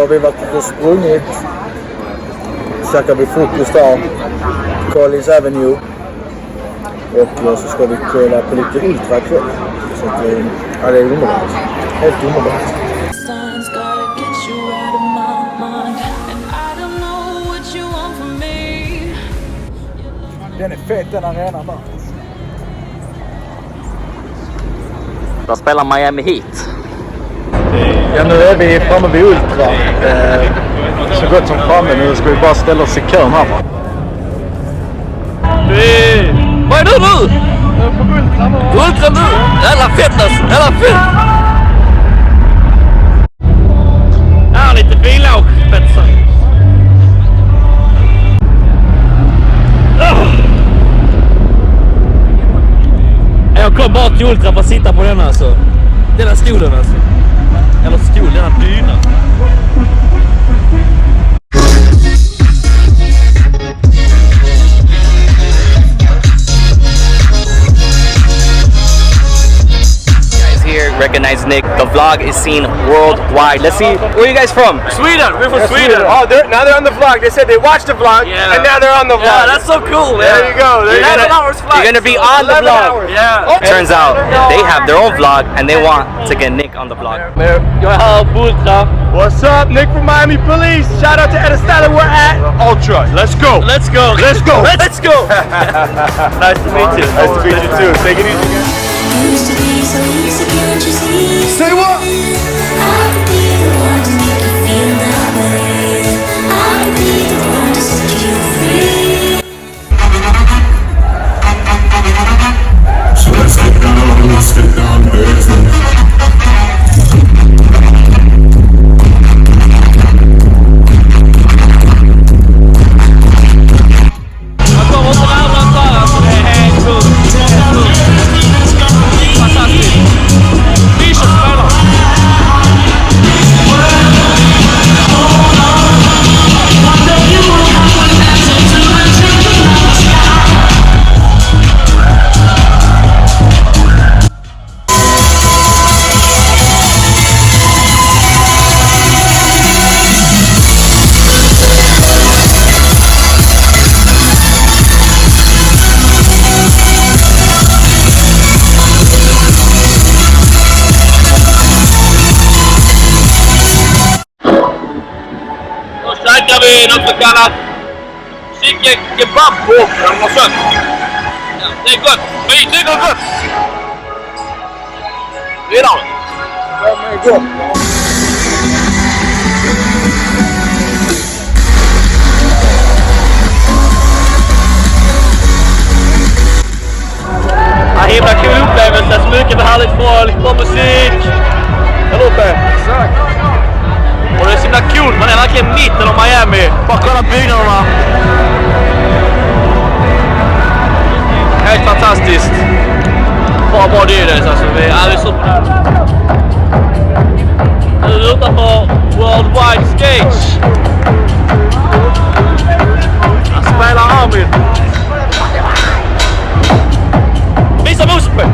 vi varit ute och sprungit. Käkar vi frukost där. Collins Avenue. Och så ska vi kolla på lite ultra kväll. Så att ja, det är underbart. Helt underbart. Den är fet, den arenan där. Då spelar Miami Heat. Ja, nu är vi framme vid ultra. Så gott som framme. Nu ska vi bara ställa oss i kön här. Vad är du nu? Ultra nu! Jävla fett alltså! Jävla fett! Ja, lite bilåk, Pettersson. Jag kom bara till ultra för att sitta på den alltså. Denna stolen alltså. Eller stol, denna dyna. Recognize Nick. The vlog is seen worldwide. Let's see. Where are you guys from? Sweden. We're from Sweden. Oh, now they're on the vlog. They said they watched the vlog, and now they're on the vlog. Yeah, that's so cool, man. There you go. 11 hours flight. You're gonna be on the vlog. Yeah. Oh. Turns out they have their own vlog, and they want to get Nick on the vlog. You're här på Ultra. What's up, Nick from Miami Police? Shout out to Eddestyler. We're at Ultra. Let's go. Let's go. Let's go. Let's go. Nice to meet you. Nice to meet you too. Take it easy, guys. Say what? I could be the one to make you feel that way. I could be the one to set you free. So let's get down business. Jag kommer inte närmare där, så det är helt sjukt. Fantastiskt. Fischer spelar. Vi något så kallat chicken kebab på och sånt. Ja, det är gott. Vi tycker gott. Vidare. Det är gott. Ja, himla kul upplevelse. Så mycket med härligt folk, bra musik. Där uppe. Exakt. Och det är så himla kul, man är verkligen mitten av Miami. Bara kolla byggnaderna. Helt fantastiskt. Bra dyrdes alltså. Vi är så... Nu är vi utanför Worldwide Stage. Här spelar Armin. Visa musen.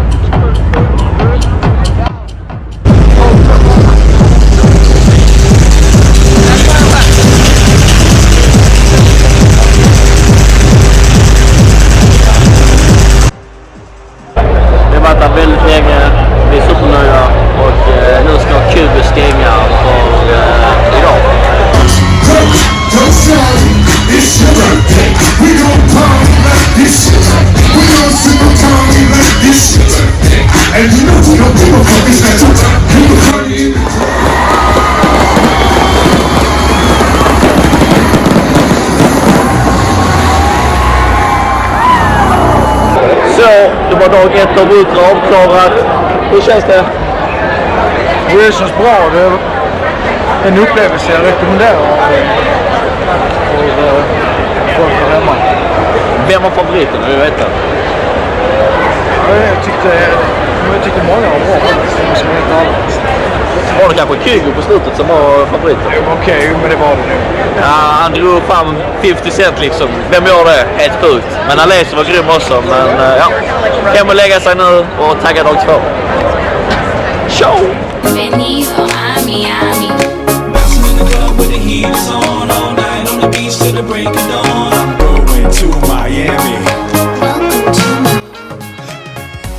Väldigt länge, vi är supernöjda och nu ska Kuba stänga för idag. Så, det var dag 1 av Ultra avklarat. Hur känns det? Det känns bra. Det är en upplevelse jag rekommenderar för folk där hemma. Vem var favoriten? Jag vet inte. Jag tyckte många var bra. Var det kanske Kygo på slutet som var favoriten? Okej, men det var det nu. Ja, han drog fram 50 cent liksom. Vem gör det? Helt sjukt. Men Alessi var grym också. Men ja, hem och lägga sig nu och tagga dag 2. Show! heat is on all night on the beach till the break of dawn.